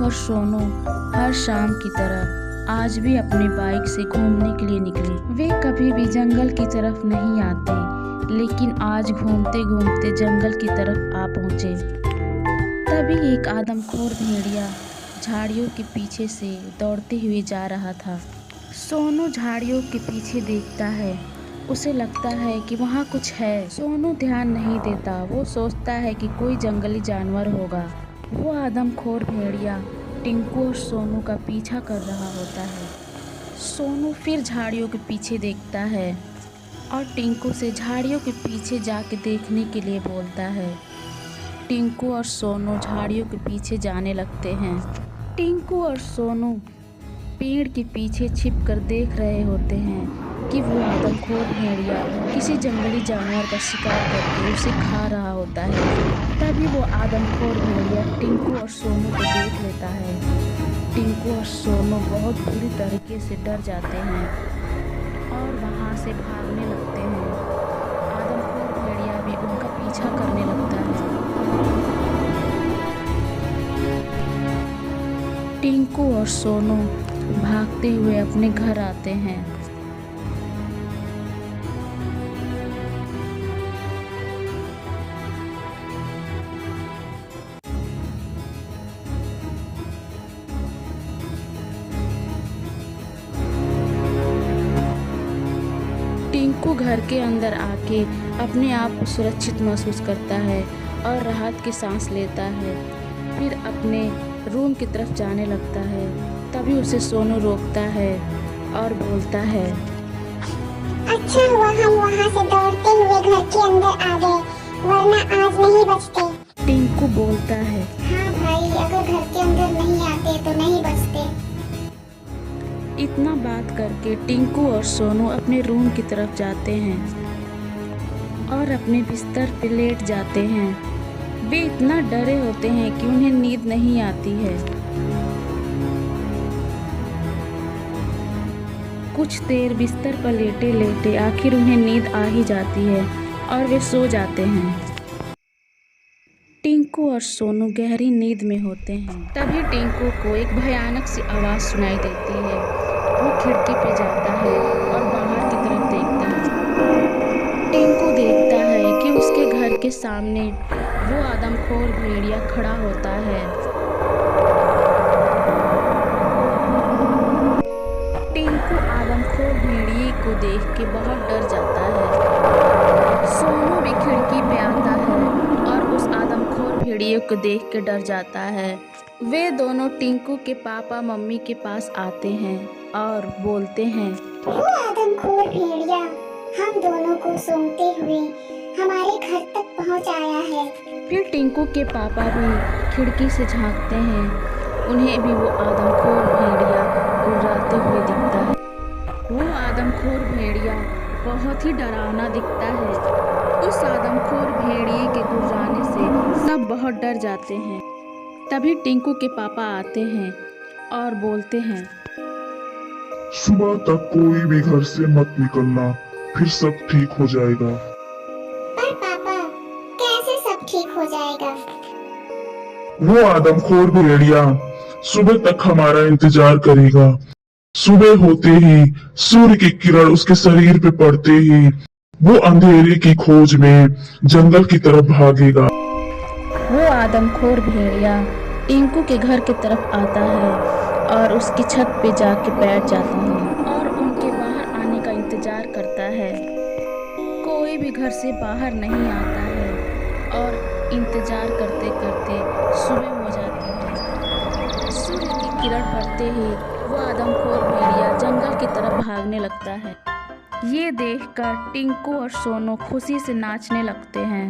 और सोनू हर शाम की तरह आज भी अपनी बाइक से घूमने के लिए निकले। वे कभी भी जंगल की तरफ नहीं आते, लेकिन आज घूमते घूमते जंगल की तरफ आ पहुँचे। तभी एक आदमखोर भेड़िया झाड़ियों के पीछे से दौड़ते हुए जा रहा था। सोनू झाड़ियों के पीछे देखता है, उसे लगता है कि वहाँ कुछ है। सोनू ध्यान नहीं देता, वो सोचता है कि कोई जंगली जानवर होगा। वो आदमखोर भेड़िया टिंकू और सोनू का पीछा कर रहा होता है। सोनू फिर झाड़ियों के पीछे देखता है और टिंकू से झाड़ियों के पीछे जाके देखने के लिए बोलता है। टिंकू और सोनू झाड़ियों के पीछे जाने लगते हैं। टिंकू और सोनू पेड़ के पीछे छिपकर देख रहे होते हैं कि वो आदमखोर भेड़िया किसी जंगली जानवर का शिकार करके उसे खा रहा होता है। तभी वो आदमखोर भेड़िया टिंकू और सोनू को देख लेता है। टिंकू और सोनू बहुत बुरी तरीके से डर जाते हैं और वहाँ से भागने लगते हैं। आदमखोर भेड़िया भी उनका पीछा करने लगता है। टिंकू और सोनू भागते हुए अपने घर आते हैं। टिंकू घर के अंदर आके अपने आप को सुरक्षित महसूस करता है और राहत की सांस लेता है। फिर अपने रूम की तरफ जाने लगता है। तभी उसे सोनू रोकता है और बोलता है, अच्छा हुआ हम वहाँ से दौड़ते हुए घर के अंदर आ गए, वरना आज नहीं बचते। टिंकू बोलता है, हाँ भाई, अगर घर के अंदर नहीं आते तो नहीं बचते। इतना बात करके टिंकू और सोनू अपने रूम की तरफ जाते हैं और अपने बिस्तर पे लेट जाते हैं। वे इतना डरे होते हैं कि उन्हें नींद नहीं आती है। कुछ देर बिस्तर पर लेटे लेटे आखिर उन्हें नींद आ ही जाती है और वे सो जाते हैं। टिंकू और सोनू गहरी नींद में होते हैं। तभी टिंकू को एक भयानक सी आवाज़ सुनाई देती है। वो खिड़की पे जाता है और बाहर की तरफ देखता है। टिंकू देखता है कि उसके घर के सामने वो आदमखोर भेड़िया खड़ा होता है। टिंकू आदमखोर भेड़िए को देख के बहुत डर जाता है। सोनू भी खिड़की पे आता है और उस आदमखोर भेड़िए को देख के डर जाता है। वे दोनों टिंकू के पापा मम्मी के पास आते हैं और बोलते हैं, वो आदमखोर भेड़िया हम दोनों को सूंघते हुए हमारे घर तक पहुंच आया है। फिर टिंकू के पापा भी खिड़की से झांकते हैं। उन्हें भी वो आदमखोर भेड़िया गुर्राते हुए दिखता है। वो आदमखोर भेड़िया बहुत ही डरावना दिखता है। उस आदमखोर भेड़िए के गुर्राने से सब बहुत डर जाते हैं। तभी टिंकू के पापा आते हैं और बोलते हैं, सुबह तक कोई भी घर से मत निकलना, फिर सब ठीक हो जाएगा। पर पापा, कैसे सब ठीक हो जाएगा? वो आदमखोर भेड़िया सुबह तक हमारा इंतजार करेगा। सुबह होते ही सूर्य की किरण उसके शरीर पे पड़ते ही वो अंधेरे की खोज में जंगल की तरफ भागेगा। वो आदमखोर भेड़िया टिंकू के घर की तरफ आता है और उसकी छत पे जाके बैठ जाता है और उनके बाहर आने का इंतजार करता है। कोई भी घर से बाहर नहीं आता है और इंतजार करते करते सुबह हो जाती है। सूर्य की किरण पड़ते ही वो आदमखोर भेड़िया जंगल की तरफ भागने लगता है। ये देखकर टिंकू और सोनू खुशी से नाचने लगते हैं।